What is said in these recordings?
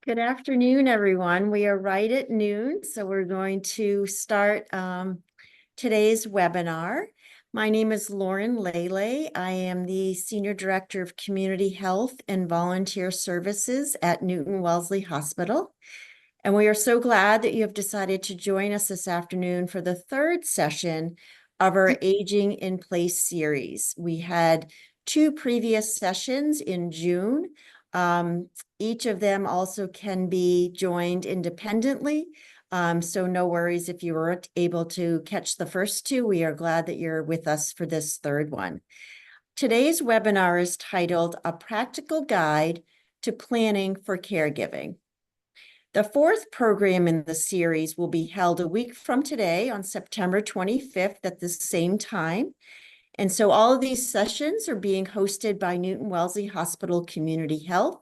Good afternoon, everyone. We are right at noon, so we're going to start today's webinar. My name is Lauren Lele. I am the Senior Director of Community Health and Volunteer Services at Newton-Wellesley Hospital. And we are so glad that you have decided to join us this afternoon for the third session of our Aging in Place series. We had two previous sessions in June. Each of them also can be joined independently. So no worries if you weren't able to catch the first two. We are glad that you're with us for this third one. Today's webinar is titled A Practical Guide to Planning for Caregiving. The fourth program in the series will be held a week from today on September 25th at the same time. And so all of these sessions are being hosted by Newton-Wellesley Hospital Community Health.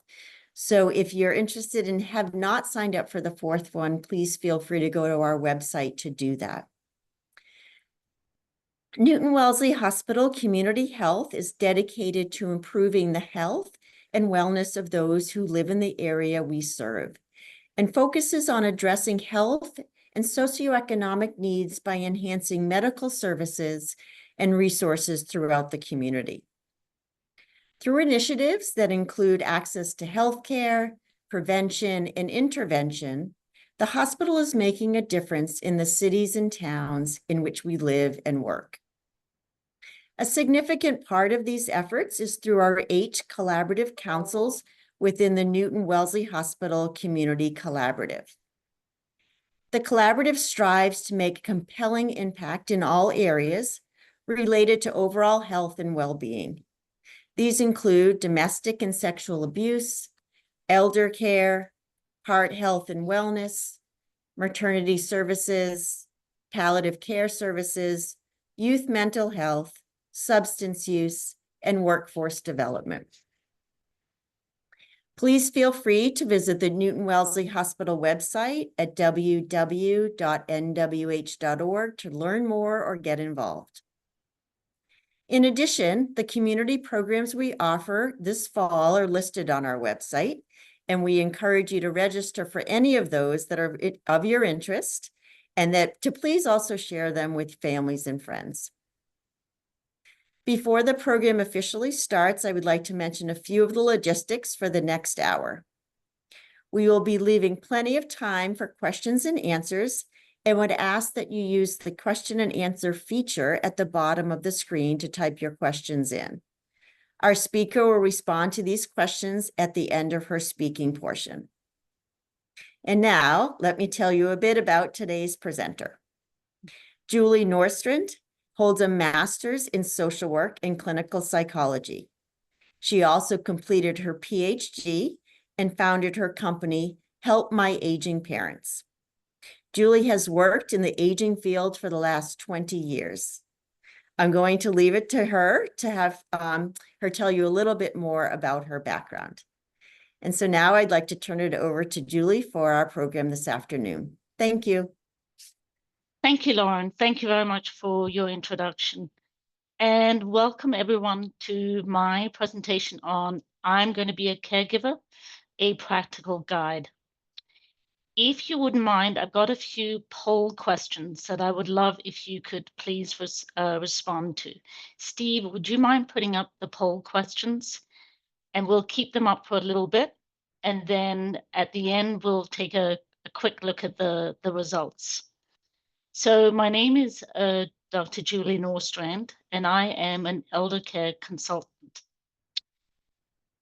So if you're interested and have not signed up for the fourth one, please feel free to go to our website to do that. Newton-Wellesley Hospital Community Health is dedicated to improving the health and wellness of those who live in the area we serve, and focuses on addressing health and socioeconomic needs by enhancing medical services and resources throughout the community. Through initiatives that include access to healthcare, prevention, and intervention, the hospital is making a difference in the cities and towns in which we live and work. A significant part of these efforts is through our 8 collaborative councils within the Newton-Wellesley Hospital Community Collaborative. The collaborative strives to make a compelling impact in all areas related to overall health and well-being. These include domestic and sexual abuse, elder care, heart health and wellness, maternity services, palliative care services, youth mental health, substance use, and workforce development. Please feel free to visit the Newton-Wellesley Hospital website at www.nwh.org to learn more or get involved. In addition, the community programs we offer this fall are listed on our website, and we encourage you to register for any of those that are of your interest, and that to please also share them with families and friends. Before the program officially starts, I would like to mention a few of the logistics for the next hour. We will be leaving plenty of time for questions and answers, and would ask that you use the question and answer feature at the bottom of the screen to type your questions in. Our speaker will respond to these questions at the end of her speaking portion. And now, let me tell you a bit about today's presenter. Julie Norstrand holds a master's in social work and clinical psychology. She also completed her PhD and founded her company, Help My Aging Parents. Julie has worked in the aging field for the last 20 years. I'm going to leave it to her to have her tell you a little bit more about her background. And so now I'd like to turn it over to Julie for our program this afternoon. Thank you. Thank you, Lauren. Thank you very much for your introduction. And welcome everyone to my presentation on I'm going to be a caregiver, a practical guide. If you wouldn't mind, I've got a few poll questions that I would love if you could please respond to. Steve, would you mind putting up the poll questions? And we'll keep them up for a little bit. And then at the end, we'll take a quick look at the results. So my name is Dr. Julie Norstrand, and I am an elder care consultant.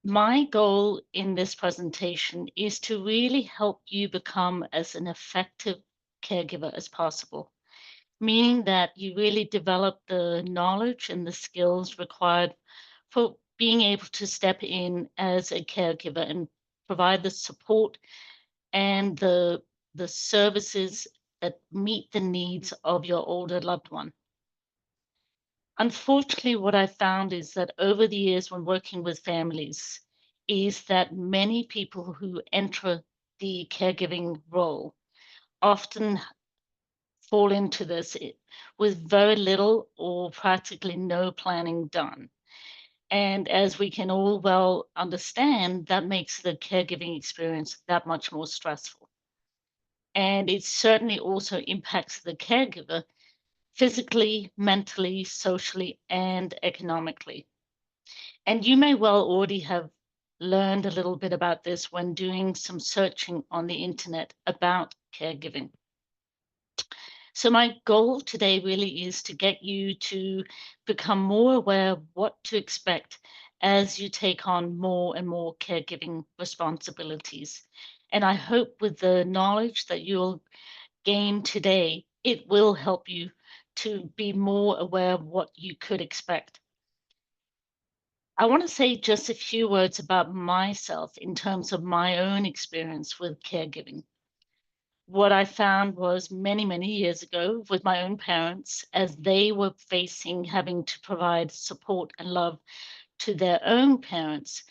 My goal in this presentation is to really help you become as an effective caregiver as possible, meaning that you really develop the knowledge and the skills required for being able to step in as a caregiver and provide the support and the services that meet the needs of your older loved one. Unfortunately, what I found is that over the years when working with families is that many people who enter the caregiving role often fall into this with very little or practically no planning done. And as we can all well understand, that makes the caregiving experience that much more stressful. And it certainly also impacts the caregiver physically, mentally, socially, and economically. And you may well already have learned a little bit about this when doing some searching on the internet about caregiving. So my goal today really is to get you to become more aware of what to expect as you take on more and more caregiving responsibilities. And I hope with the knowledge that you'll gain today, it will help you to be more aware of what you could expect. I want to say just a few words about myself in terms of my own experience with caregiving. What I found was many, many years ago with my own parents, as they were facing having to provide support and love to their own parents,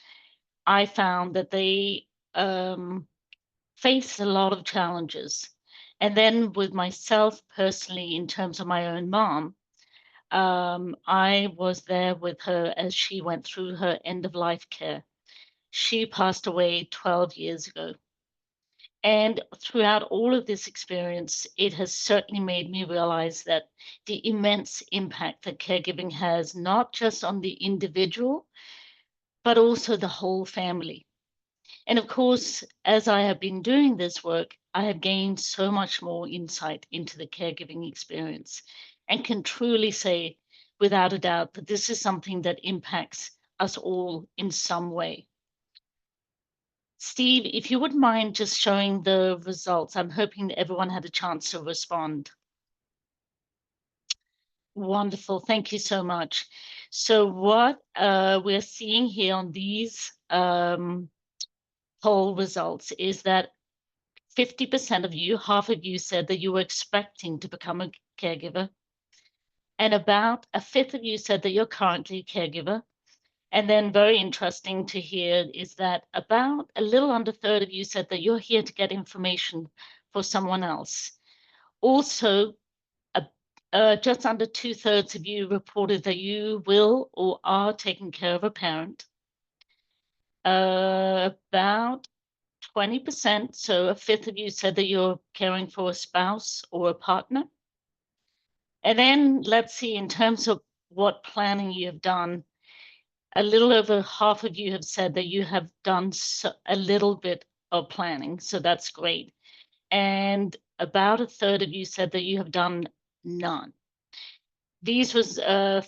I found that they faced a lot of challenges. And then with myself personally, in terms of my own mom, I was there with her as she went through her end of life care. She passed away 12 years ago. And throughout all of this experience, it has certainly made me realize that the immense impact that caregiving has, not just on the individual, but also the whole family. And of course, as I have been doing this work, I have gained so much more insight into the caregiving experience and can truly say, without a doubt, that this is something that impacts us all in some way. Steve, if you wouldn't mind just showing the results, I'm hoping that everyone had a chance to respond. Wonderful. Thank you so much. So what we're seeing here on these poll results is that 50% of you, half of you, said that you were expecting to become a caregiver. And about a fifth of you said that you're currently a caregiver. And then very interesting to hear is that about a little under a third of you said that you're here to get information for someone else. Also, just under 2/3 of you reported that you will or are taking care of a parent. About 20%, so a fifth of you said that you're caring for a spouse or a partner. And then let's see, in terms of what planning you have done, a little over half of you have said that you have done a little bit of planning, so that's great. And about a third of you said that you have done none. These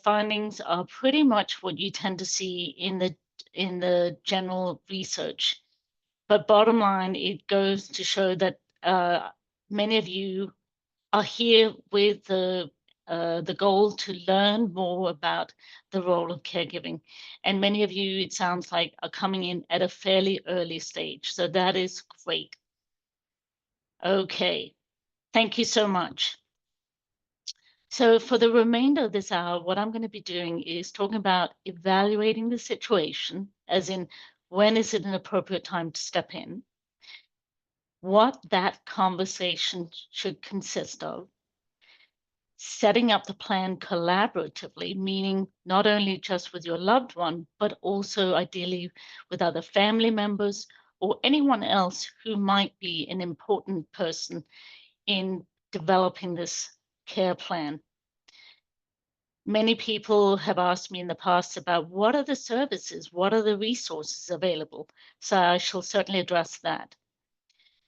findings are pretty much what you tend to see in the general research. But bottom line, it goes to show that many of you are here with the goal to learn more about the role of caregiving. And many of you, it sounds like, are coming in at a fairly early stage. So that is great. Okay, thank you so much. So for the remainder of this hour, what I'm going to be doing is talking about evaluating the situation, as in when is it an appropriate time to step in, what that conversation should consist of, setting up the plan collaboratively, meaning not only just with your loved one, but also ideally with other family members or anyone else who might be an important person in developing this care plan. Many people have asked me in the past about what are the services, what are the resources available? So I shall certainly address that.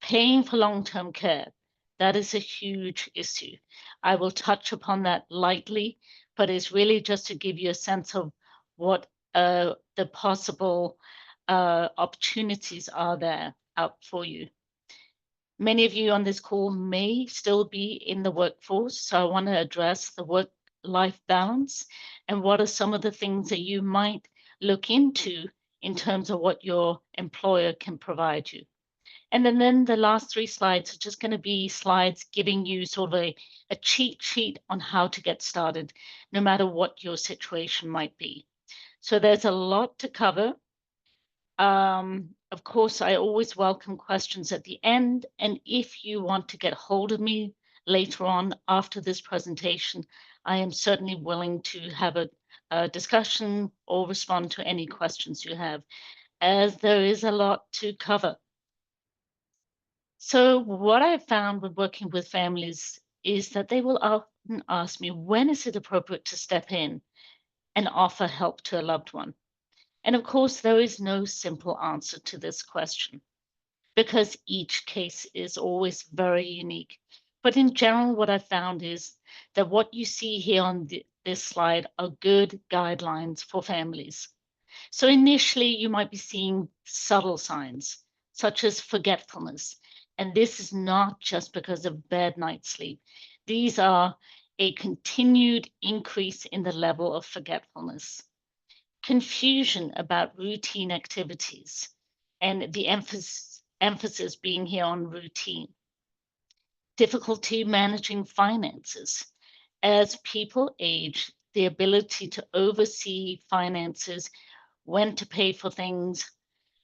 Paying for long-term care, that is a huge issue. I will touch upon that lightly, but it's really just to give you a sense of what the possible opportunities are there out for you. Many of you on this call may still be in the workforce, so I want to address the work-life balance and what are some of the things that you might look into in terms of what your employer can provide you. And then the last 3 slides are just going to be slides giving you sort of a cheat sheet on how to get started, no matter what your situation might be. So there's a lot to cover. Of course, I always welcome questions at the end. And if you want to get hold of me later on after this presentation, I am certainly willing to have discussion or respond to any questions you have, as there is a lot to cover. So what I've found with working with families is that they will often ask me, when is it appropriate to step in and offer help to a loved one? And of course, there is no simple answer to this question because each case is always very unique. But in general, what I found is that what you see here on this slide are good guidelines for families. So initially, you might be seeing subtle signs, such as forgetfulness. And this is not just because of bad night's sleep. These are a continued increase in the level of forgetfulness, confusion about routine activities, and the emphasis being here on routine, difficulty managing finances. As people age, the ability to oversee finances, when to pay for things,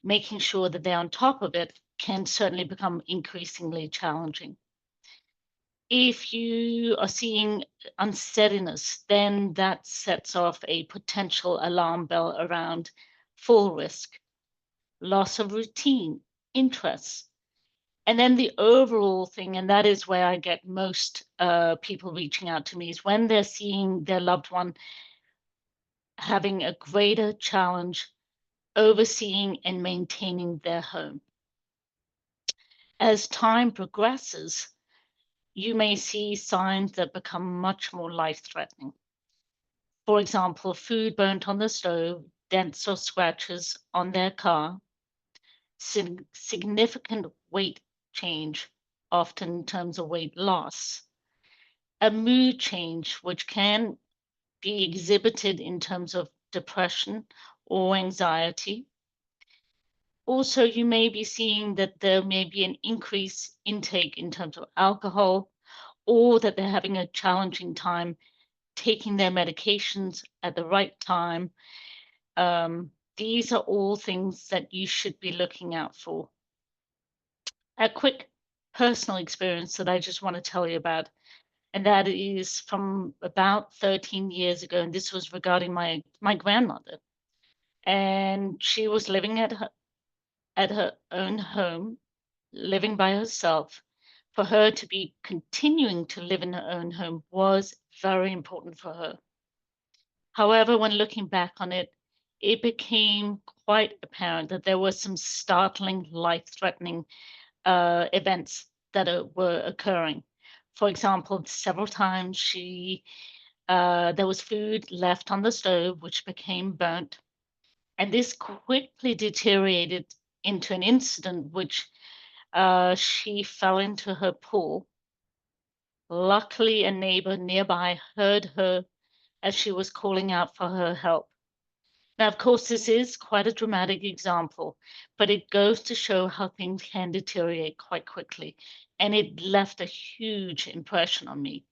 making sure that they're on top of it, can certainly become increasingly challenging. If you are seeing unsteadiness, then that sets off a potential alarm bell around full risk, loss of routine, interests. And then the overall thing, and that is where I get most people reaching out to me, is when they're seeing their loved one having a greater challenge overseeing and maintaining their home. As time progresses, you may see signs that become much more life-threatening. For example, food burnt on the stove, dents or scratches on their car, significant weight change, often in terms of weight loss, a mood change, which can be exhibited in terms of depression or anxiety. Also, you may be seeing that there may be an increased intake in terms of alcohol, or that they're having a challenging time taking their medications at the right time. These are all things that you should be looking out for. A quick personal experience that I just want to tell you about, and that is from about 13 years ago, and this was regarding my grandmother. And she was living at her own home, living by herself. For her to be continuing to live in her own home was very important for her. However, when looking back on it, it became quite apparent that there were some startling, life-threatening events that were occurring. For example, several times there was food left on the stove, which became burnt. And this quickly deteriorated into an incident which she fell into her pool. Luckily, a neighbor nearby heard her as she was calling out for her help. Now, of course, this is quite a dramatic example, but it goes to show how things can deteriorate quite quickly. And it left a huge impression on me.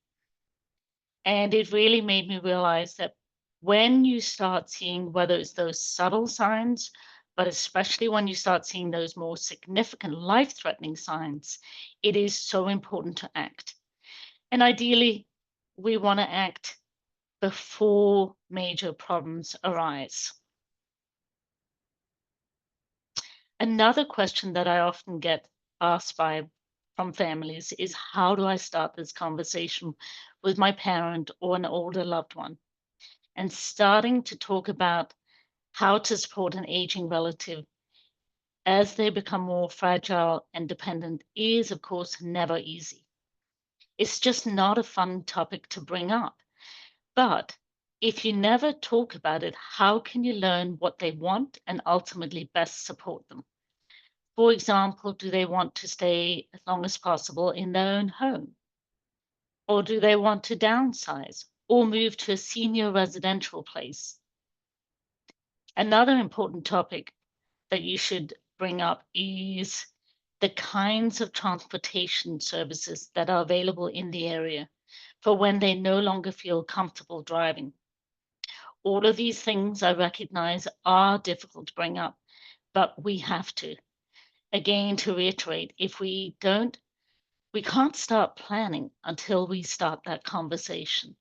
And it really made me realize that when you start seeing, whether it's those subtle signs, but especially when you start seeing those more significant life-threatening signs, it is so important to act. And ideally, we want to act before major problems arise. Another question that I often get asked from families is, how do I start this conversation with my parent or an older loved one? And starting to talk about how to support an aging relative as they become more fragile and dependent is, of course, never easy. It's just not a fun topic to bring up. But if you never talk about it, how can you learn what they want and ultimately best support them? For example, do they want to stay as long as possible in their own home? Or do they want to downsize or move to a senior residential place? Another important topic that you should bring up is the kinds of transportation services that are available in the area for when they no longer feel comfortable driving. All of these things I recognize are difficult to bring up, but we have to. Again, to reiterate, if we don't, we can't start planning until we start that conversation.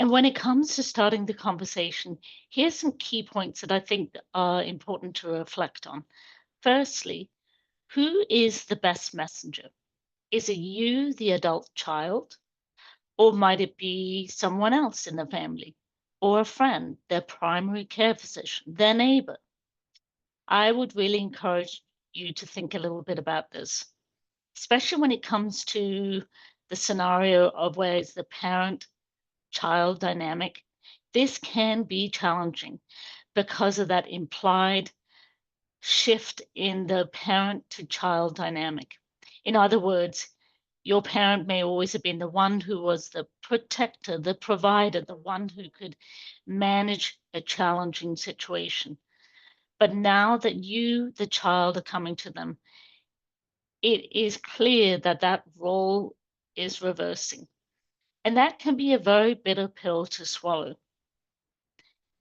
And when it comes to starting the conversation, here's some key points that I think are important to reflect on. Firstly, who is the best messenger? Is it you, the adult child? Or might it be someone else in the family? Or a friend, their primary care physician, their neighbor? I would really encourage you to think a little bit about this, especially when it comes to the scenario of where it's the parent-child dynamic. This can be challenging because of that implied shift in the parent-to-child dynamic. In other words, your parent may always have been the one who was the protector, the provider, the one who could manage a challenging situation. But now that you, the child, are coming to them, it is clear that that role is reversing. And that can be a very bitter pill to swallow.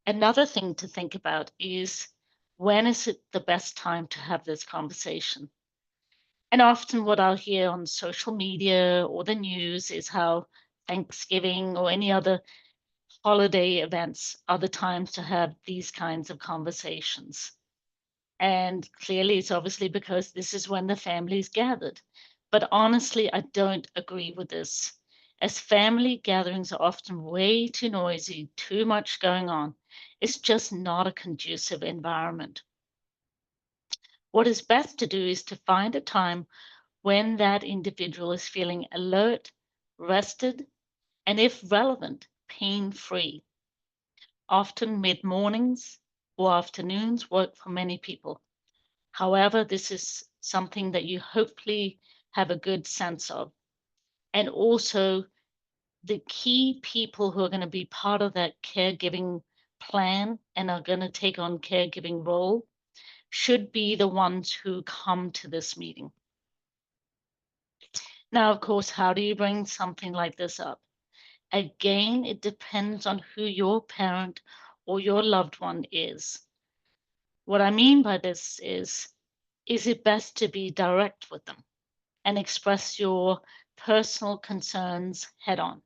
Another thing to think about is, when is it the best time to have this conversation? And often what I'll hear on social media or the news is how Thanksgiving or any other holiday events are the times to have these kinds of conversations. And clearly, it's obviously because this is when the family's gathered. But honestly, I don't agree with this, as family gatherings are often way too noisy, too much going on. It's just not a conducive environment. What is best to do is to find a time when that individual is feeling alert, rested, and if relevant, pain-free. Often mid-mornings or afternoons work for many people. However, this is something that you hopefully have a good sense of. And also, the key people who are going to be part of that caregiving plan and are going to take on caregiving role should be the ones who come to this meeting. Now, of course, how do you bring something like this up? Again, it depends on who your parent or your loved one is. What I mean by this is it best to be direct with them and express your personal concerns head on?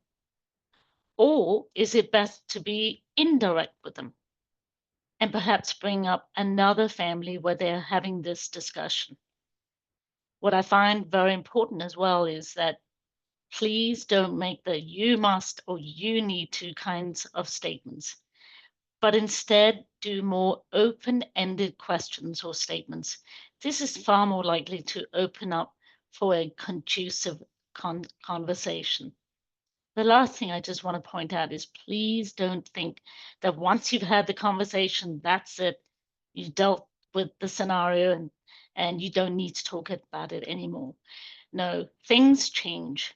Or is it best to be indirect with them and perhaps bring up another family where they're having this discussion? What I find very important as well is that please don't make the you must or you need to kinds of statements, but instead do more open-ended questions or statements. This is far more likely to open up for a conducive conversation. The last thing I just want to point out is, please don't think that once you've had the conversation, that's it. You dealt with the scenario and you don't need to talk about it anymore. No, things change.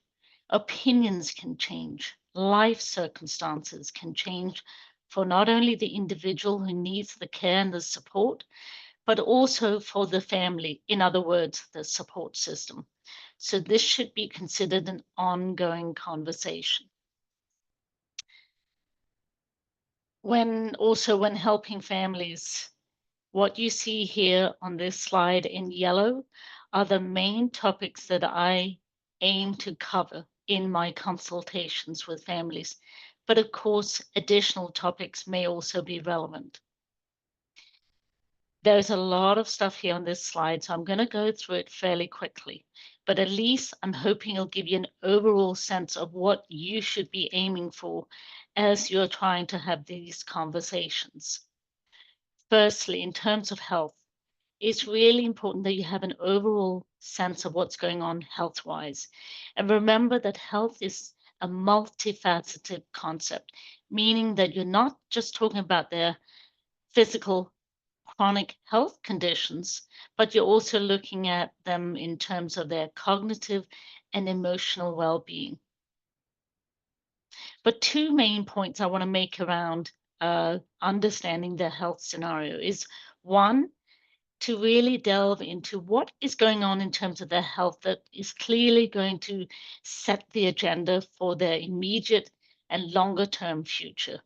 Opinions can change. Life circumstances can change for not only the individual who needs the care and the support, but also for the family, in other words, the support system. So this should be considered an ongoing conversation. When helping families, what you see here on this slide in yellow are the main topics that I aim to cover in my consultations with families. But of course, additional topics may also be relevant. There's a lot of stuff here on this slide, so I'm going to go through it fairly quickly. But at least I'm hoping it'll give you an overall sense of what you should be aiming for as you're trying to have these conversations. Firstly, in terms of health, it's really important that you have an overall sense of what's going on health-wise. And remember that health is a multifaceted concept, meaning that you're not just talking about their physical chronic health conditions, but you're also looking at them in terms of their cognitive and emotional well-being. But two main points I want to make around understanding their health scenario is, one, to really delve into what is going on in terms of their health that is clearly going to set the agenda for their immediate and longer term future.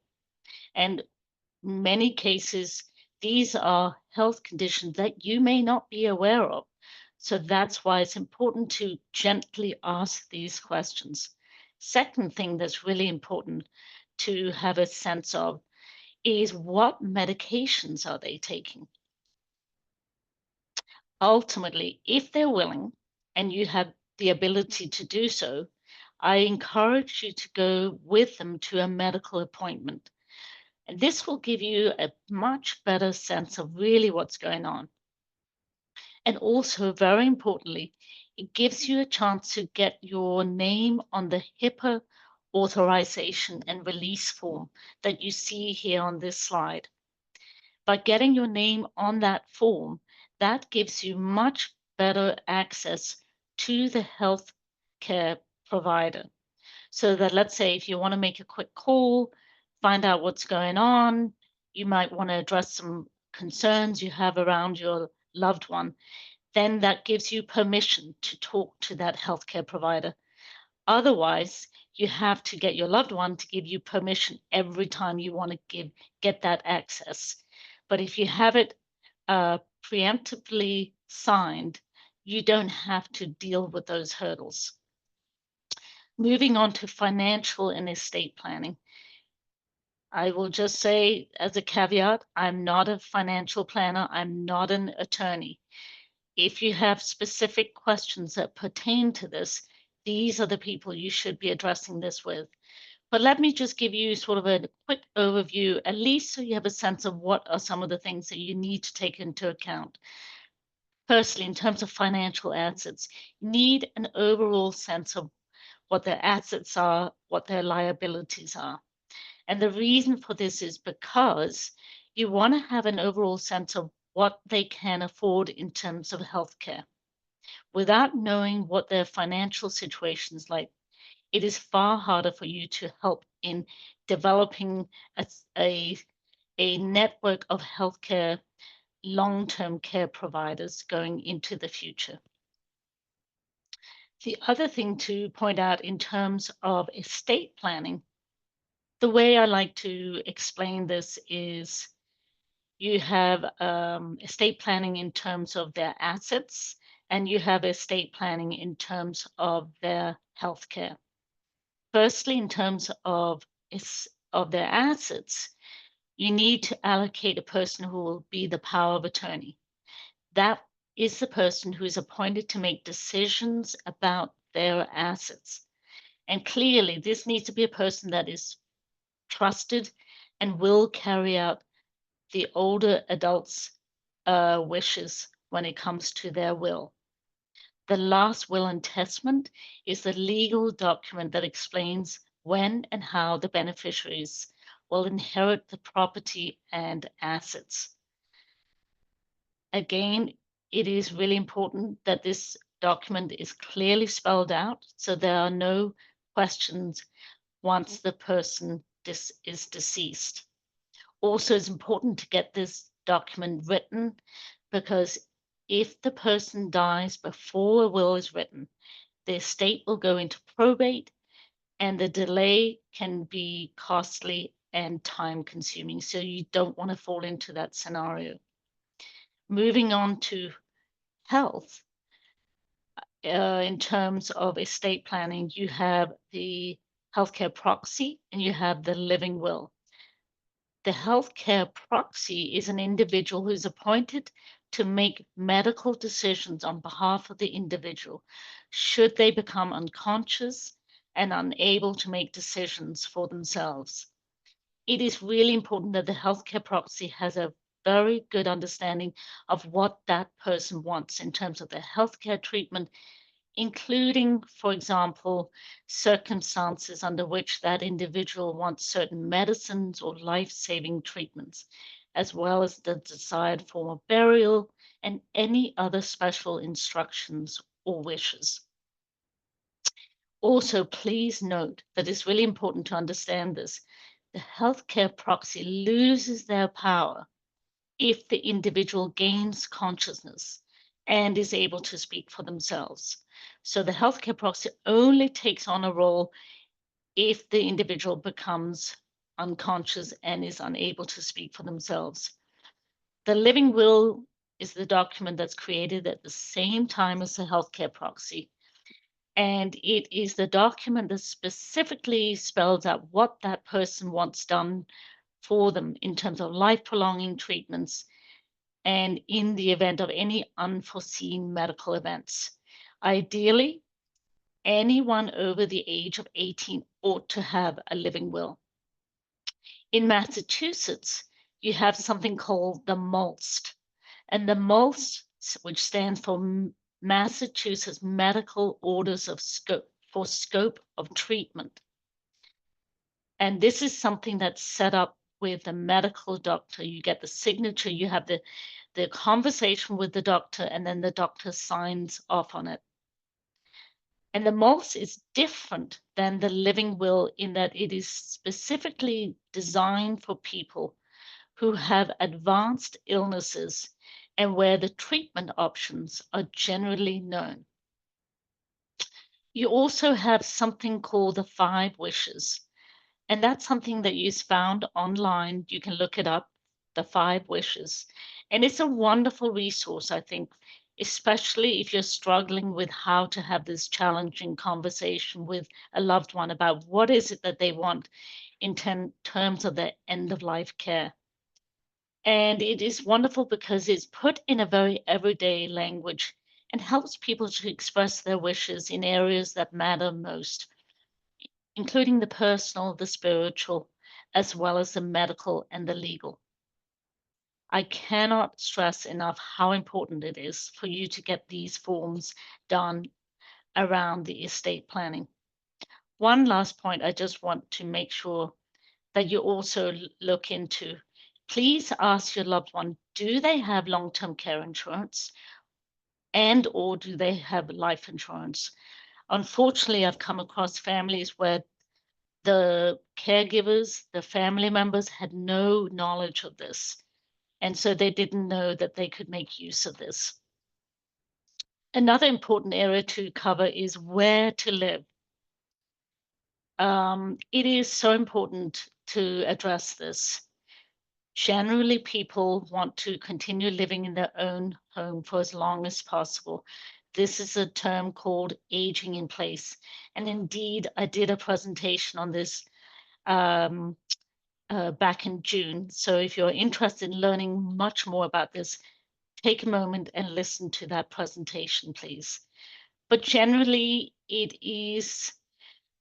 And in many cases, these are health conditions that you may not be aware of. So that's why it's important to gently ask these questions. Second thing that's really important to have a sense of is what medications are they taking? Ultimately, if they're willing and you have the ability to do so, I encourage you to go with them to a medical appointment. And this will give you a much better sense of really what's going on. And also, very importantly, it gives you a chance to get your name on the HIPAA authorization and release form that you see here on this slide. By getting your name on that form, that gives you much better access to the health care provider. So that, let's say, if you want to make a quick call, find out what's going on, you might want to address some concerns you have around your loved one, then that gives you permission to talk to that healthcare provider. Otherwise, you have to get your loved one to give you permission every time you want to get that access. But if you have it preemptively signed, you don't have to deal with those hurdles. Moving on to financial and estate planning. I will just say as a caveat, I'm not a financial planner. I'm not an attorney. If you have specific questions that pertain to this, these are the people you should be addressing this with. But let me just give you sort of a quick overview, at least so you have a sense of what are some of the things that you need to take into account. Firstly, in terms of financial assets, you need an overall sense of what their assets are, what their liabilities are. And the reason for this is because you want to have an overall sense of what they can afford in terms of healthcare. Without knowing what their financial situation is like, it is far harder for you to help in developing a network of healthcare long-term care providers going into the future. The other thing to point out in terms of estate planning, the way I like to explain this is you have estate planning in terms of their assets, and you have estate planning in terms of their healthcare. Firstly, in terms of their assets, you need to allocate a person who will be the power of attorney. That is the person who is appointed to make decisions about their assets. And clearly, this needs to be a person that is trusted and will carry out the older adults' wishes when it comes to their will. The last will and testament is the legal document that explains when and how the beneficiaries will inherit the property and assets. Again, it is really important that this document is clearly spelled out so there are no questions once the person is deceased. Also, it's important to get this document written because if the person dies before a will is written, the estate will go into probate and the delay can be costly and time consuming. So you don't want to fall into that scenario. Moving on to health, in terms of estate planning, you have the healthcare proxy and you have the living will. The healthcare proxy is an individual who's appointed to make medical decisions on behalf of the individual should they become unconscious and unable to make decisions for themselves. It is really important that the healthcare proxy has a very good understanding of what that person wants in terms of their healthcare treatment, including, for example, circumstances under which that individual wants certain medicines or life-saving treatments, as well as the desired form of burial and any other special instructions or wishes. Also, please note that it's really important to understand this. The healthcare proxy loses their power if the individual gains consciousness and is able to speak for themselves. So the healthcare proxy only takes on a role if the individual becomes unconscious and is unable to speak for themselves. The living will is the document that's created at the same time as the healthcare proxy. And it is the document that specifically spells out what that person wants done for them in terms of life-prolonging treatments and in the event of any unforeseen medical events. Ideally, anyone over the age of 18 ought to have a living will. In Massachusetts, you have something called the MOLST, and the MOLST, which stands for Massachusetts Medical Orders of Scope, for scope of treatment. And this is something that's set up with the medical doctor. You get the signature, you have the conversation with the doctor, and then the doctor signs off on it. And the MOLST is different than the living will in that it is specifically designed for people who have advanced illnesses and where the treatment options are generally known. You also have something called the 5 wishes, and that's something that is found online. You can look it up, the 5 wishes. And it's a wonderful resource, I think, especially if you're struggling with how to have this challenging conversation with a loved one about what is it that they want in terms of their end-of-life care. And it is wonderful because it's put in a very everyday language and helps people to express their wishes in areas that matter most, including the personal, the spiritual, as well as the medical and the legal. I cannot stress enough how important it is for you to get these forms done around the estate planning. One last point I just want to make sure that you also look into. Please ask your loved one, do they have long-term care insurance and or do they have life insurance? Unfortunately, I've come across families where the caregivers, the family members had no knowledge of this. And so they didn't know that they could make use of this. Another important area to cover is where to live. It is so important to address this. Generally, people want to continue living in their own home for as long as possible. This is a term called aging in place. And indeed, I did a presentation on this back in June. So if you're interested in learning much more about this, take a moment and listen to that presentation, please. But generally, it is,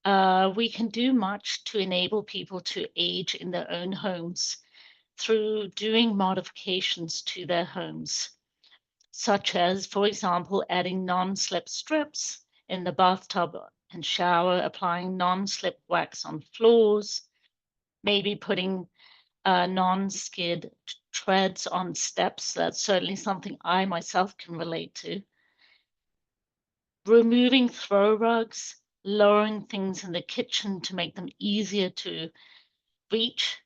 we can do much to enable people to age in their own homes through doing modifications to their homes, such as, for example, adding non-slip strips in the bathtub and shower, applying non-slip wax on floors, maybe putting non-skid treads on steps. That's certainly something I myself can relate to. Removing throw rugs, lowering things in the kitchen to make them easier to reach,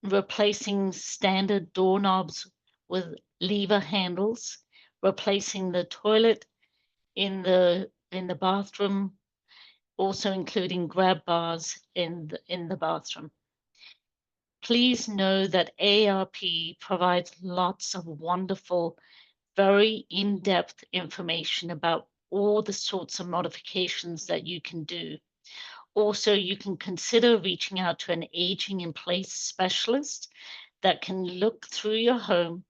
replacing standard doorknobs with lever handles, replacing the toilet in the bathroom, also including grab bars in the bathroom. Please know that AARP provides lots of wonderful, very in-depth information about all the sorts of modifications that you can do. Also, you can consider reaching out to an aging in place specialist that can look through your home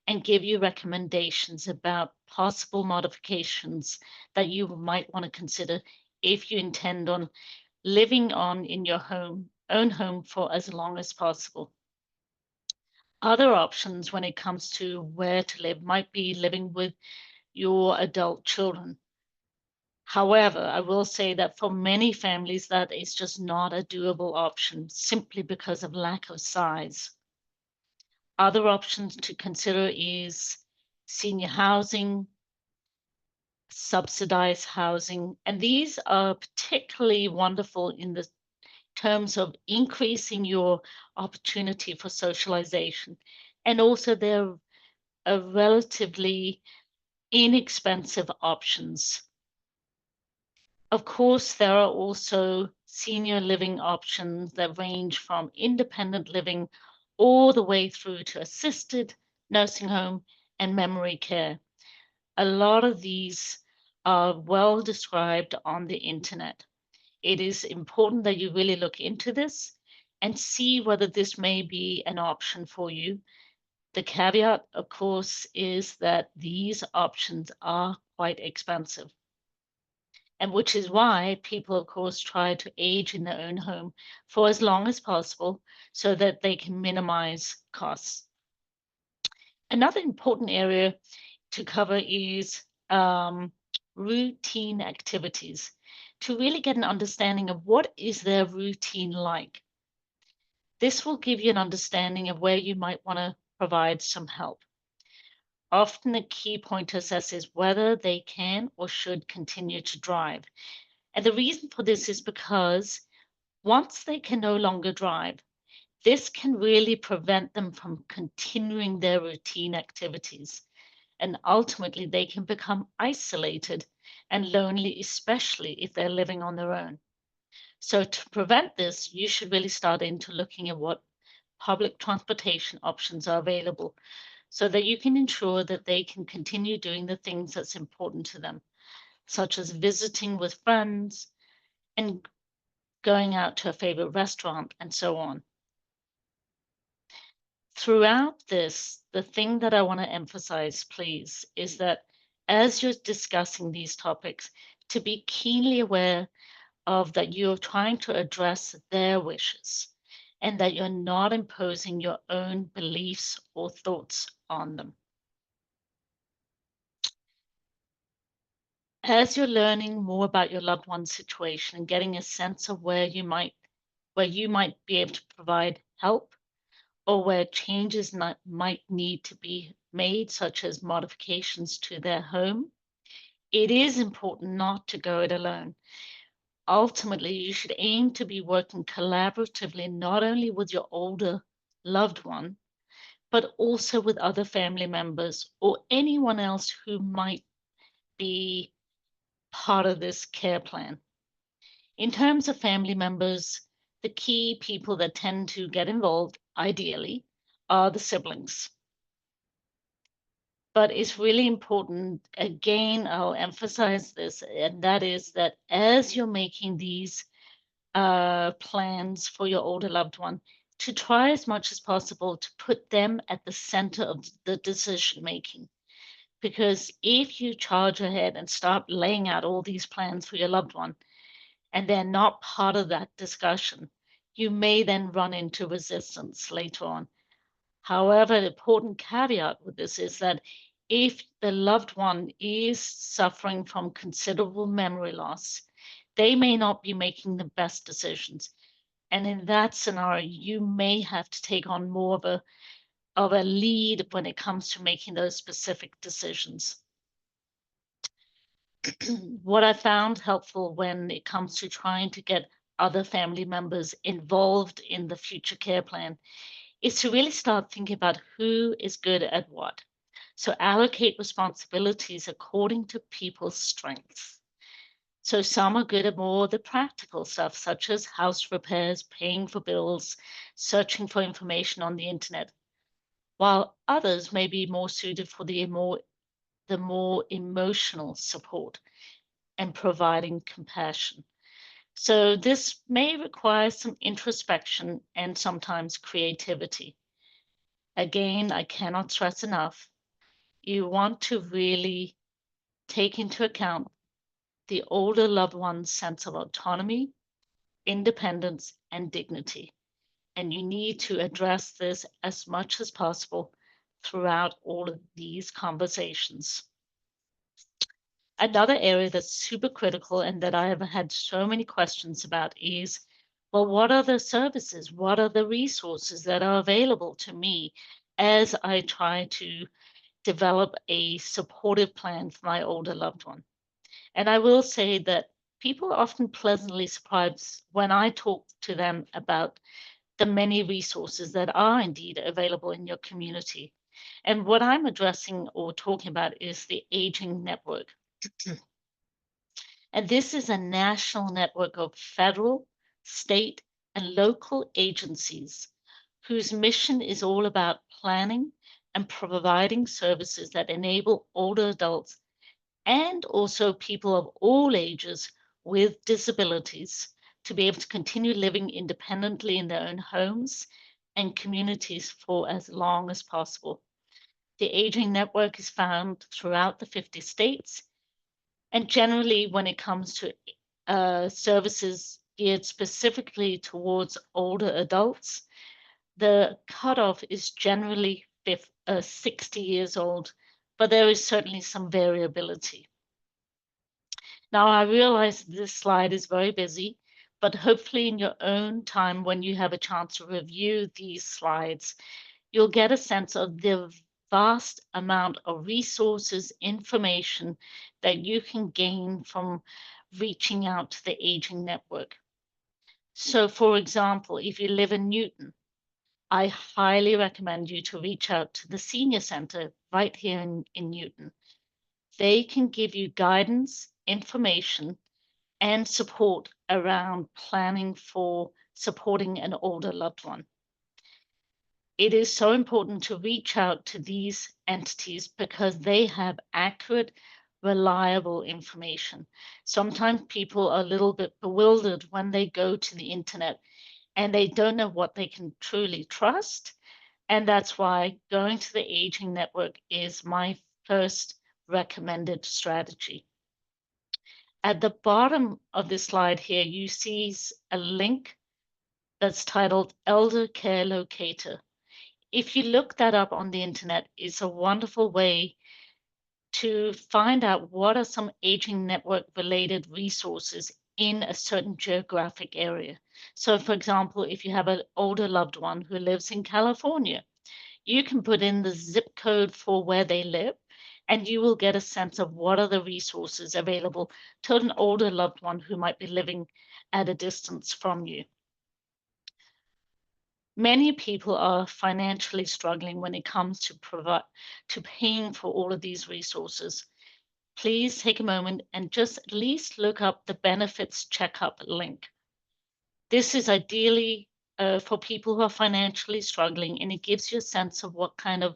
and give you recommendations about possible modifications that you might want to consider if you intend on living on in your own home for as long as possible. Other options when it comes to where to live might be living with your adult children. However, I will say that for many families, that is just not a doable option simply because of lack of size. Other options to consider is senior housing, subsidized housing, and these are particularly wonderful in the terms of increasing your opportunity for socialization. And also they're a relatively inexpensive options. Of course, there are also senior living options that range from independent living all the way through to assisted nursing home and memory care. A lot of these are well described on the internet. It is important that you really look into this and see whether this may be an option for you. The caveat, of course, is that these options are quite expensive, and which is why people, of course, try to age in their own home for as long as possible so that they can minimize costs. Another important area to cover is routine activities, to really get an understanding of what is their routine like. This will give you an understanding of where you might want to provide some help. Often a key point to assess is whether they can or should continue to drive. And the reason for this is because once they can no longer drive, this can really prevent them from continuing their routine activities. And ultimately, they can become isolated and lonely, especially if they're living on their own. So to prevent this, you should really start into looking at what public transportation options are available so that you can ensure that they can continue doing the things that's important to them, such as visiting with friends and going out to a favorite restaurant and so on. Throughout this, the thing that I want to emphasize, please, is that as you're discussing these topics, to be keenly aware of that you're trying to address their wishes and that you're not imposing your own beliefs or thoughts on them. As you're learning more about your loved one's situation and getting a sense of where you might be able to provide help or where changes might need to be made, such as modifications to their home, it is important not to go it alone. Ultimately, you should aim to be working collaboratively, not only with your older loved one, but also with other family members or anyone else who might be part of this care plan. In terms of family members, the key people that tend to get involved, ideally, are the siblings. But it's really important, again, I'll emphasize this, and that is that as you're making these plans for your older loved one, to try as much as possible to put them at the center of the decision making. Because if you charge ahead and start laying out all these plans for your loved one, and they're not part of that discussion, you may then run into resistance later on. However, the important caveat with this is that if the loved one is suffering from considerable memory loss, they may not be making the best decisions. And in that scenario, you may have to take on more of a lead when it comes to making those specific decisions. What I found helpful when it comes to trying to get other family members involved in the future care plan is to really start thinking about who is good at what. So allocate responsibilities according to people's strengths. So some are good at more the practical stuff, such as house repairs, paying for bills, searching for information on the internet, while others may be more suited for the more emotional support and providing compassion. So this may require some introspection and sometimes creativity. Again, I cannot stress enough, you want to really take into account the older loved one's sense of autonomy, independence, and dignity. And you need to address this as much as possible throughout all of these conversations. Another area that's super critical and that I have had so many questions about is, well, what are the services? What are the resources that are available to me as I try to develop a supportive plan for my older loved one? And I will say that people are often pleasantly surprised when I talk to them about the many resources that are indeed available in your community. And what I'm addressing or talking about is the Aging Network. And this is a national network of federal, state, and local agencies whose mission is all about planning and providing services that enable older adults and also people of all ages with disabilities to be able to continue living independently in their own homes and communities for as long as possible. The Aging Network is found throughout the 50 states, and generally when it comes to services geared specifically towards older adults, the cutoff is generally 60 years old, but there is certainly some variability. Now, I realize this slide is very busy, but hopefully in your own time, when you have a chance to review these slides, you'll get a sense of the vast amount of resources, information that you can gain from reaching out to the Aging Network. So, for example, if you live in Newton, I highly recommend you to reach out to the Senior Center right here in Newton. They can give you guidance, information, and support around planning for supporting an older loved one. It is so important to reach out to these entities because they have accurate, reliable information. Sometimes people are a little bit bewildered when they go to the internet and they don't know what they can truly trust. And that's why going to the Aging Network is my first recommended strategy. At the bottom of this slide here, you see a link that's titled Elder Care Locator. If you look that up on the internet, it's a wonderful way to find out what are some Aging Network related resources in a certain geographic area. So for example, if you have an older loved one who lives in California, you can put in the zip code for where they live, and you will get a sense of what are the resources available to an older loved one who might be living at a distance from you. Many people are financially struggling when it comes to paying for all of these resources. Please take a moment and just at least look up the benefits checkup link. This is ideally for people who are financially struggling, and it gives you a sense of what kind of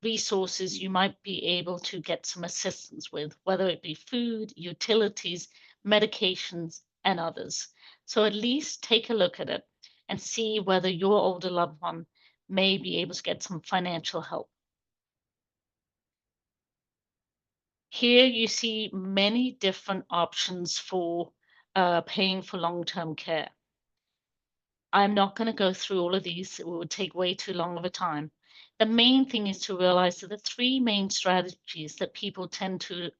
resources you might be able to get some assistance with, whether it be food, utilities, medications, and others. So at least take a look at it and see whether your older loved one may be able to get some financial help. Here you see many different options for paying for long-term care. I'm not going to go through all of these. It would take way too long of a time. The main thing is to realize that the three main strategies that people tend to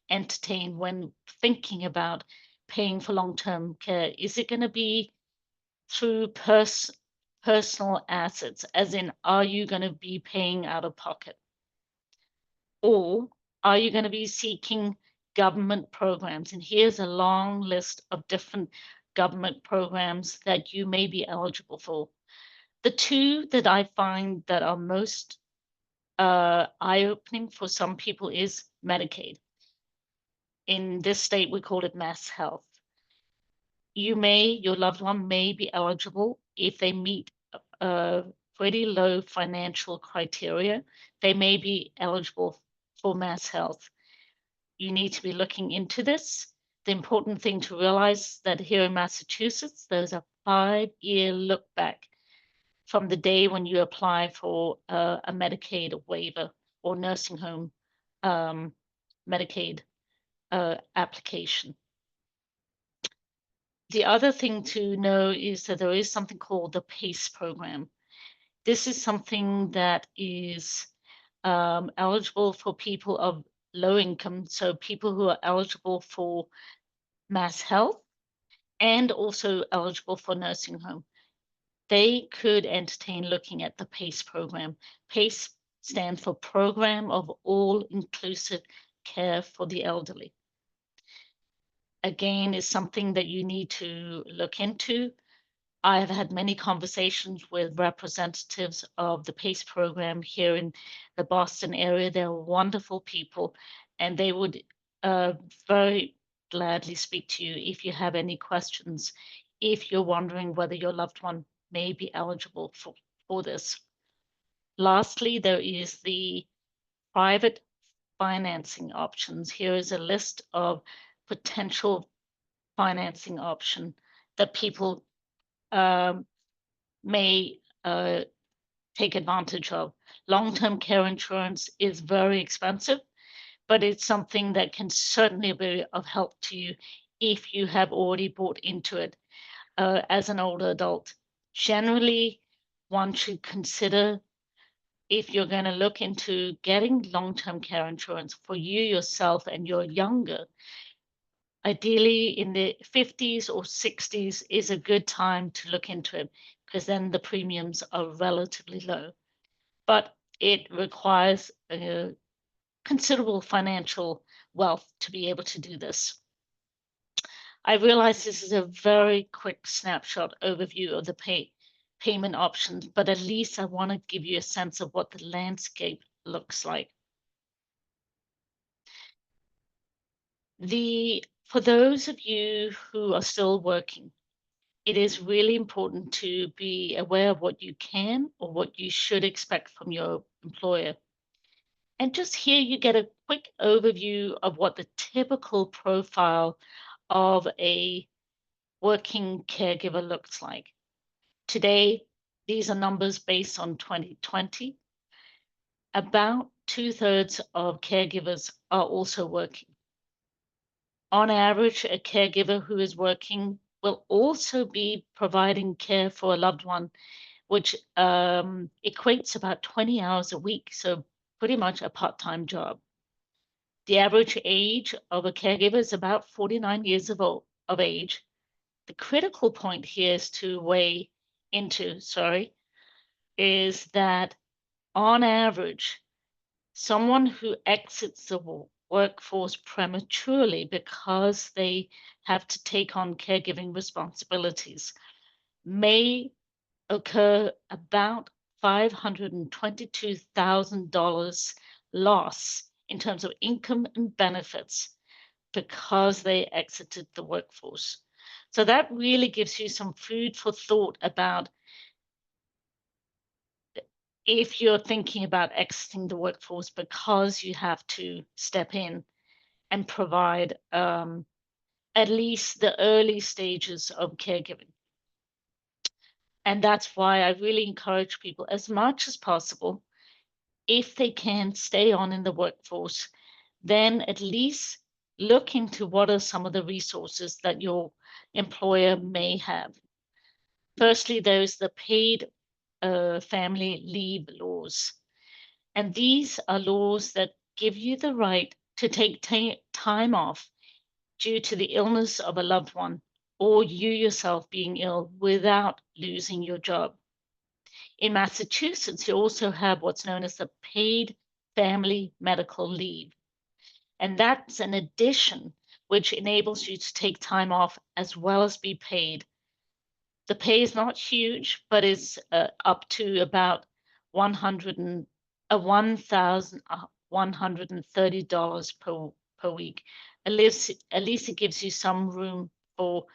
entertain when thinking about paying for long-term care. Is it going to be through personal assets, as in, are you going to be paying out of pocket? Or are you going to be seeking government programs? And here's a long list of different government programs that you may be eligible for. The two that I find that are most eye-opening for some people is Medicaid. In this state, we call it Mass Health. Your loved one may be eligible if they meet pretty low financial criteria. They may be eligible for Mass Health. You need to be looking into this. The important thing to realize that here in Massachusetts, there's a 5-year look back from the day when you apply for a Medicaid waiver or nursing home Medicaid application. The other thing to know is that there is something called the PACE program. This is something that is eligible for people of low income, so people who are eligible for Mass Health and also eligible for nursing home. They could entertain looking at the PACE program. PACE stands for Program of All-Inclusive Care for the Elderly. Again, is something that you need to look into. I have had many conversations with representatives of the PACE program here in the Boston area. They're wonderful people, and they would very gladly speak to you if you have any questions, if you're wondering whether your loved one may be eligible for this. Lastly, there is the private financing options. Here is a list of potential financing option that people may take advantage of. Long-term care insurance is very expensive, but it's something that can certainly be of help to you if you have already bought into it as an older adult. Generally, one should consider, if you're going to look into getting long-term care insurance for you yourself and you're younger, ideally in the 50s or 60s is a good time to look into it, because then the premiums are relatively low. But it requires considerable financial wealth to be able to do this. I realize this is a very quick snapshot overview of the payment options, but at least I want to give you a sense of what the landscape looks like. For those of you who are still working, it is really important to be aware of what you can or what you should expect from your employer. And just here you get a quick overview of what the typical profile of a working caregiver looks like. Today, these are numbers based on 2020. About 2/3 of caregivers are also working. On average, a caregiver who is working will also be providing care for a loved one, which equates about 20 hours a week, so pretty much a part-time job. The average age of a caregiver is about 49 years of age. The critical point here is to weigh into, is that on average, someone who exits the workforce prematurely because they have to take on caregiving responsibilities may occur about $522,000 loss in terms of income and benefits because they exited the workforce. So that really gives you some food for thought about if you're thinking about exiting the workforce because you have to step in and provide at least the early stages of caregiving. And that's why I really encourage people as much as possible, if they can stay on in the workforce, then at least look into what are some of the resources that your employer may have. Firstly, there's the paid family leave laws. And these are laws that give you the right to take time off due to the illness of a loved one or you yourself being ill without losing your job. In Massachusetts, you also have what's known as the paid family medical leave. And that's an addition which enables you to take time off as well as be paid. The pay is not huge, but it's up to about $1,130 per week. At least it gives you some room for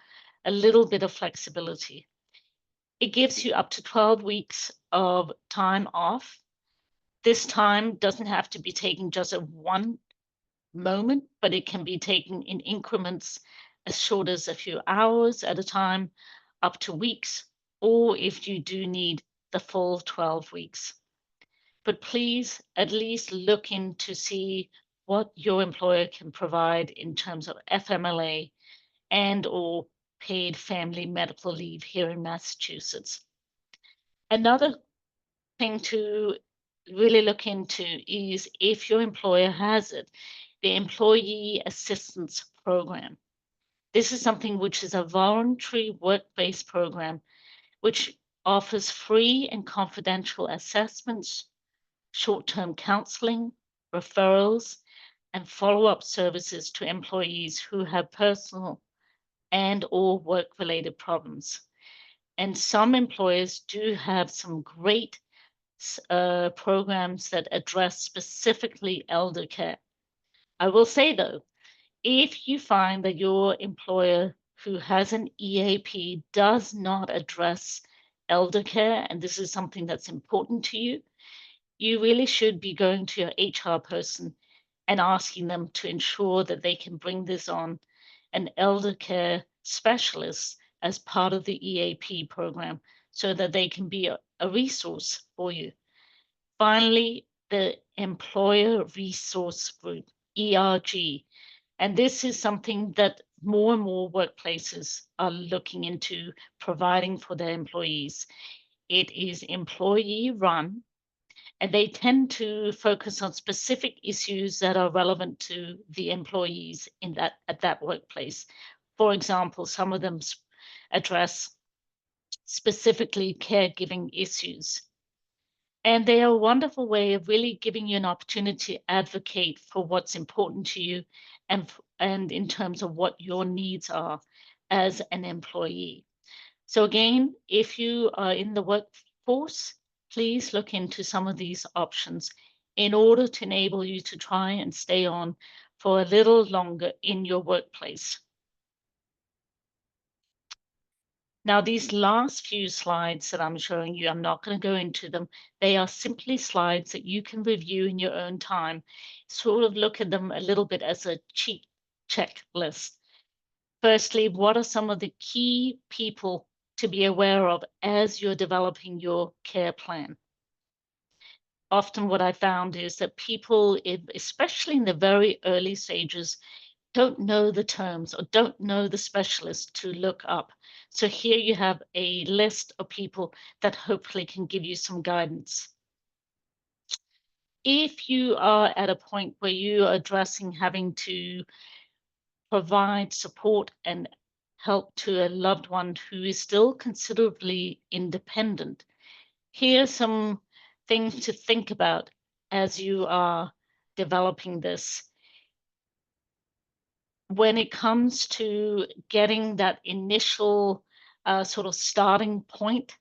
a little bit of flexibility. It gives you up to 12 weeks of time off. This time doesn't have to be taken just at one moment, but it can be taken in increments as short as a few hours at a time, up to weeks, or if you do need the full 12 weeks. But please at least look in to see what your employer can provide in terms of FMLA and or paid family medical leave here in Massachusetts. Another thing to really look into is if your employer has it, the Employee Assistance Program. This is something which is a voluntary work-based program which offers free and confidential assessments, short-term counseling, referrals, and follow-up services to employees who have personal and or work-related problems. And some employers do have some great programs that address specifically elder care. I will say though, if you find that your employer who has an EAP does not address elder care, and this is something that's important to you, you really should be going to your HR person and asking them to ensure that they can bring this on an elder care specialist as part of the EAP program so that they can be a resource for you. Finally, the Employer Resource Group, ERG. And this is something that more and more workplaces are looking into providing for their employees. It is employee run, and they tend to focus on specific issues that are relevant to the employees in that at that workplace. For example, some of them address specifically caregiving issues. And they are a wonderful way of really giving you an opportunity to advocate for what's important to you and in terms of what your needs are as an employee. So again, if you are in the workforce, please look into some of these options in order to enable you to try and stay on for a little longer in your workplace. Now, these last few slides that I'm showing you, I'm not going to go into them. They are simply slides that you can review in your own time. Sort of look at them a little bit as a cheat checklist. Firstly, what are some of the key people to be aware of as you're developing your care plan? Often what I found is that people, especially in the very early stages, don't know the terms or don't know the specialist to look up. So here you have a list of people that hopefully can give you some guidance. If you are at a point where you are addressing having to provide support and help to a loved one who is still considerably independent, here are some things to think about as you are developing this. When it comes to getting that initial sort of starting point,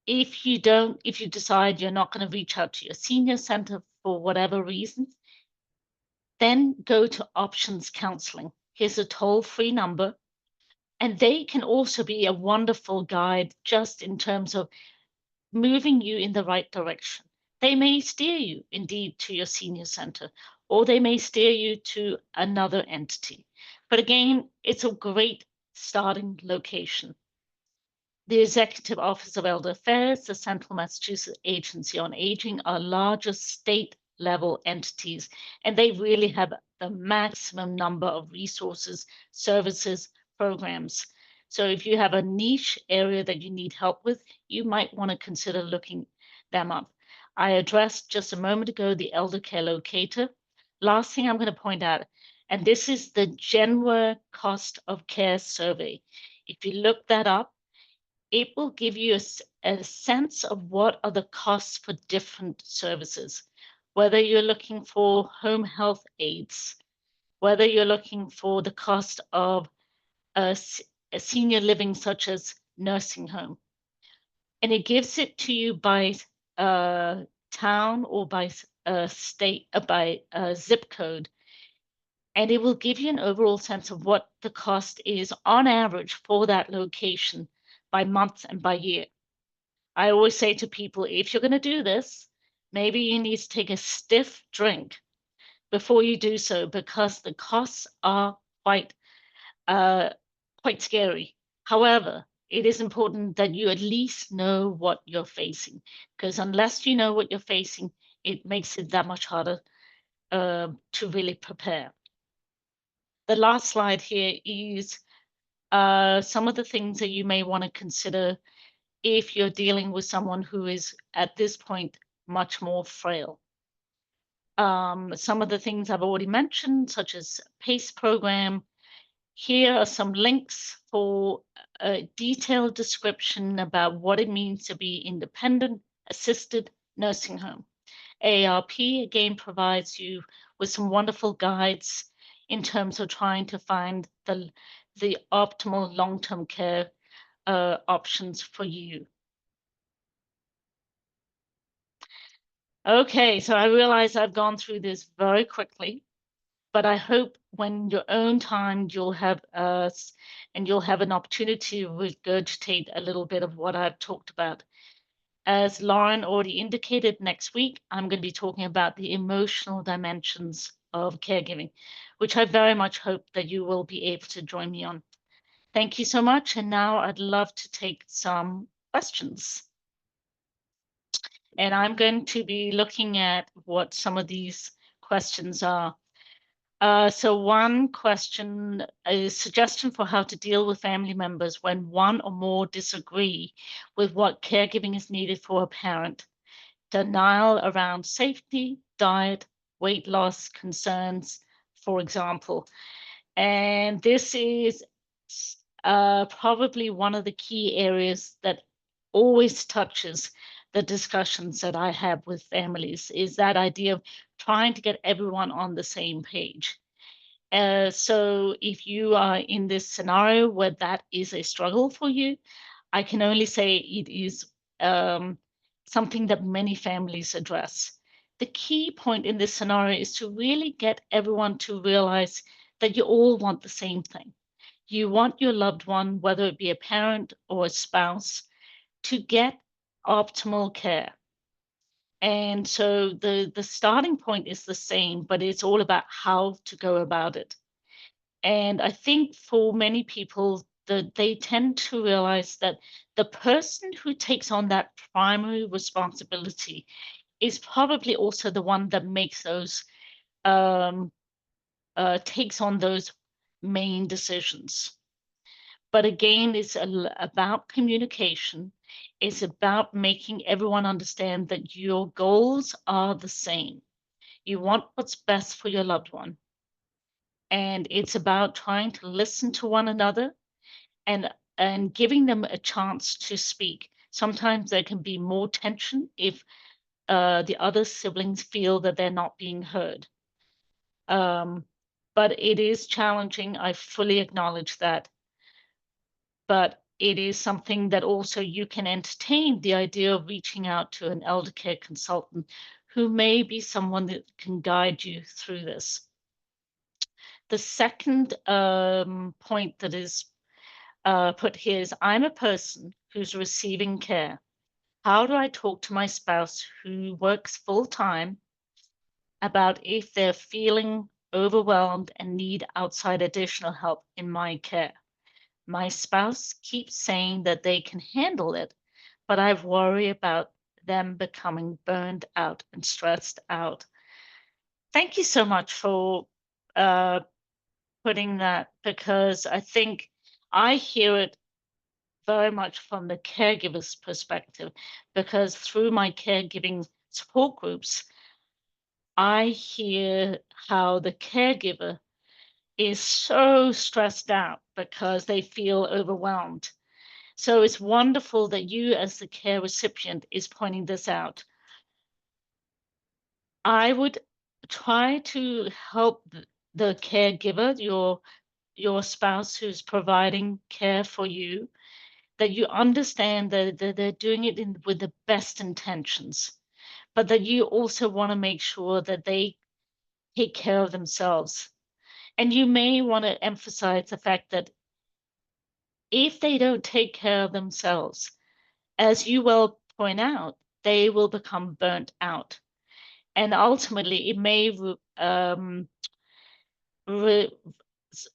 if you decide you're not going to reach out to your senior center for whatever reason, then go to options counseling. Here's a toll-free number, and they can also be a wonderful guide just in terms of moving you in the right direction. They may steer you indeed to your senior center, or they may steer you to another entity. But again, it's a great starting location. The Executive Office of Elder Affairs, the Central Massachusetts Agency on Aging are largest state-level entities, and they really have the maximum number of resources, services, programs. So if you have a niche area that you need help with, you might want to consider looking them up. I addressed just a moment ago the Elder Care Locator. Last thing I'm going to point out, and this is the Genwa Cost of Care Survey. If you look that up, it will give you a sense of what are the costs for different services, whether you're looking for home health aides, whether you're looking for the cost of a senior living such as nursing home. And it gives it to you by town or by state, by zip code. And it will give you an overall sense of what the cost is on average for that location by month and by year. I always say to people, if you're going to do this, maybe you need to take a stiff drink before you do so, because the costs are quite scary. However, it is important that you at least know what you're facing, because unless you know what you're facing, it makes it that much harder to really prepare. The last slide here is some of the things that you may want to consider if you're dealing with someone who is at this point much more frail. Some of the things I've already mentioned, such as PACE program. Here are some links for a detailed description about what it means to be independent assisted nursing home. AARP again provides you with some wonderful guides in terms of trying to find the optimal long-term care options for you. Okay, so I realize I've gone through this very quickly, but I hope when your own time you'll have and you'll have an opportunity to regurgitate a little bit of what I've talked about. As Lauren already indicated, next week I'm going to be talking about the emotional dimensions of caregiving, which I very much hope that you will be able to join me on. Thank you so much. And now I'd love to take some questions. And I'm going to be looking at what some of these questions are. So one question is suggestion for how to deal with family members when one or more disagree with what caregiving is needed for a parent. Denial around safety, diet, weight loss concerns, for example. And this is probably one of the key areas that always touches the discussions that I have with families, is that idea of trying to get everyone on the same page. So if you are in this scenario where that is a struggle for you, I can only say it is something that many families address. The key point in this scenario is to really get everyone to realize that you all want the same thing. You want your loved one, whether it be a parent or a spouse, to get optimal care. And so the starting point is the same, but it's all about how to go about it. And I think for many people, they tend to realize that the person who takes on that primary responsibility is probably also the one that makes those takes on those main decisions. But again, it's about communication. It's about making everyone understand that your goals are the same. You want what's best for your loved one. And it's about trying to listen to one another and giving them a chance to speak. Sometimes there can be more tension if the other siblings feel that they're not being heard. But it is challenging. I fully acknowledge that. But it is something that also you can entertain the idea of reaching out to an elder care consultant who may be someone that can guide you through this. The second point that is put here is I'm a person who's receiving care. How do I talk to my spouse who works full time about if they're feeling overwhelmed and need outside additional help in my care? My spouse keeps saying that they can handle it, but I worry about them becoming burned out and stressed out. Thank you so much for putting that, because I think I hear it very much from the caregiver's perspective, because through my caregiving support groups, I hear how the caregiver is so stressed out because they feel overwhelmed. So it's wonderful that you, as the care recipient, is pointing this out. I would try to help the caregiver, your spouse who's providing care for you, that you understand that they're doing it with the best intentions, but that you also want to make sure that they take care of themselves. And you may want to emphasize the fact that if they don't take care of themselves, as you well point out, they will become burnt out. And ultimately, it may re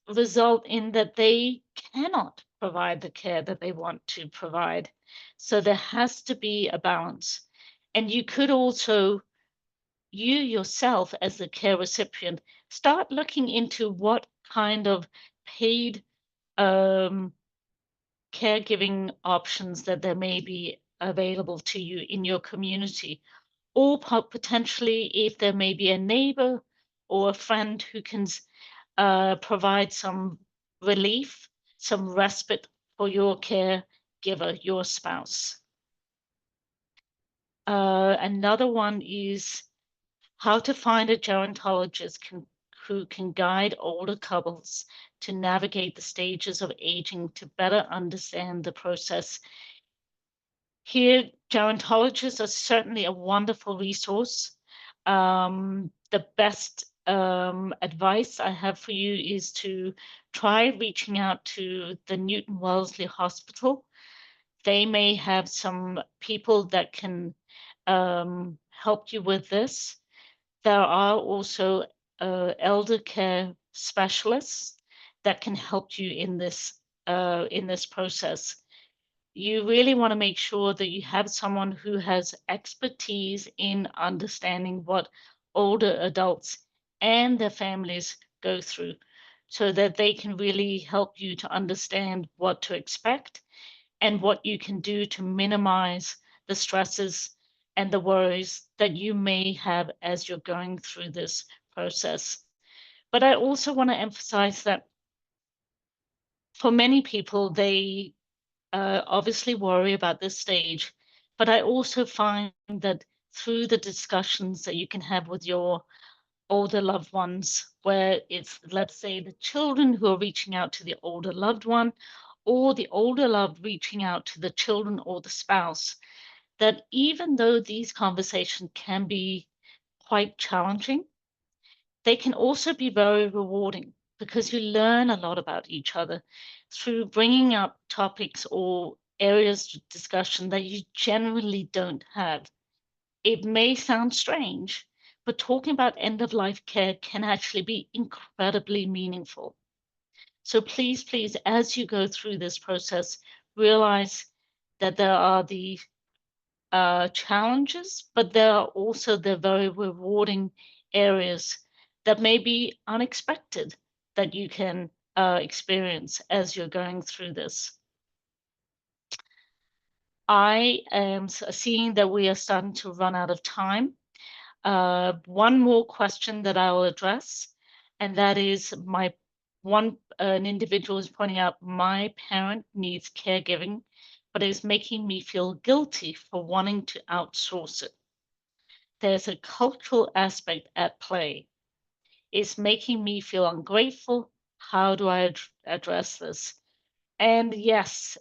result in that they cannot provide the care that they want to provide. So there has to be a balance. And you could also, you yourself as the care recipient, start looking into what kind of paid caregiving options that there may be available to you in your community, or potentially if there may be a neighbor or a friend who can provide some relief, some respite for your caregiver, your spouse. Another one is how to find a gerontologist who can guide older couples to navigate the stages of aging to better understand the process. Here, gerontologists are certainly a wonderful resource. The best advice I have for you is to try reaching out to the Newton-Wellesley Hospital. They may have some people that can help you with this. There are also elder care specialists that can help you in this process. You really want to make sure that you have someone who has expertise in understanding what older adults and their families go through so that they can really help you to understand what to expect and what you can do to minimize the stresses and the worries that you may have as you're going through this process. But I also want to emphasize that for many people, they obviously worry about this stage, but I also find that through the discussions that you can have with your older loved ones, where it's, let's say, the children who are reaching out to the older loved one, or the older loved reaching out to the children or the spouse, that even though these conversations can be quite challenging, they can also be very rewarding because you learn a lot about each other through bringing up topics or areas of discussion that you generally don't have. It may sound strange, but talking about end of life care can actually be incredibly meaningful. So please, please, as you go through this process, realize that there are the challenges, but there are also the very rewarding areas that may be unexpected that you can experience as you're going through this. I am seeing that we are starting to run out of time. One more question that I will address, and that is an individual is pointing out, my parent needs caregiving, but is making me feel guilty for wanting to outsource it. There's a cultural aspect at play. It's making me feel ungrateful. How do I address this? And yes,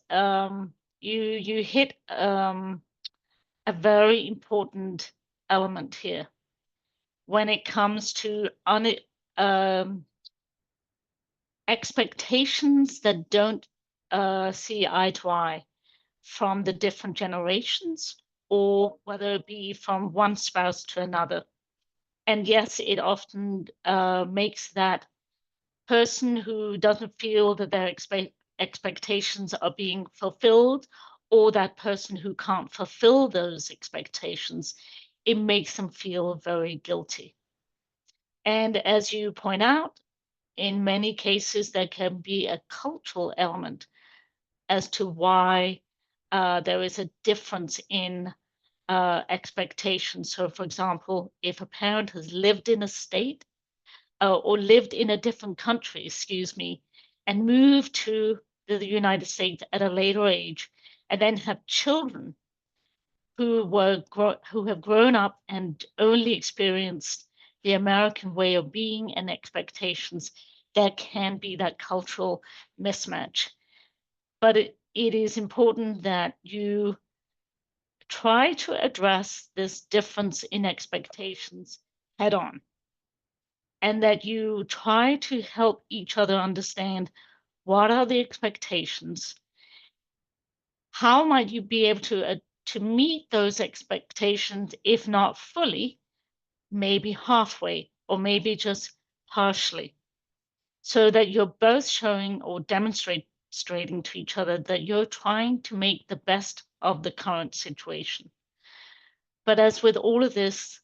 you hit a very important element here when it comes to expectations that don't see eye to eye from the different generations, or whether it be from one spouse to another. And yes, it often makes that person who doesn't feel that their expectations are being fulfilled, or that person who can't fulfill those expectations, it makes them feel very guilty. And as you point out, in many cases, there can be a cultural element as to why there is a difference in expectations. So, for example, if a parent has lived in a state or lived in a different country, excuse me, and moved to the United States at a later age, and then have children who have grown up and only experienced the American way of being and expectations, there can be that cultural mismatch. But it is important that you try to address this difference in expectations head on, and that you try to help each other understand what are the expectations, how might you be able to meet those expectations, if not fully, maybe halfway, or maybe just partially, so that you're both showing or demonstrating to each other that you're trying to make the best of the current situation. But as with all of this,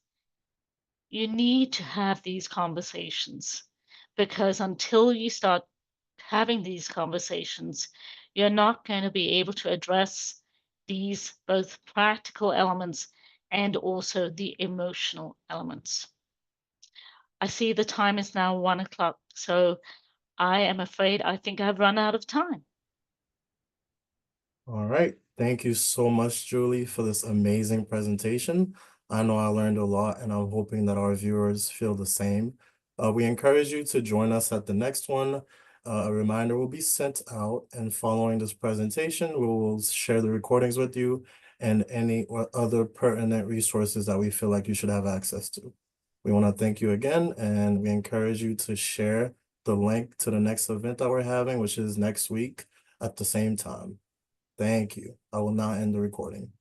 you need to have these conversations, because until you start having these conversations, you're not going to be able to address these both practical elements and also the emotional elements. I see the time is now 1 o'clock, so I am afraid I think I've run out of time. All right. Thank you so much, Julie, for this amazing presentation. I know I learned a lot, and I'm hoping that our viewers feel the same. We encourage you to join us at the next one. A reminder will be sent out, and following this presentation, we will share the recordings with you and any other pertinent resources that we feel like you should have access to. We want to thank you again, and we encourage you to share the link to the next event that we're having, which is next week at the same time. Thank you. I will now end the recording.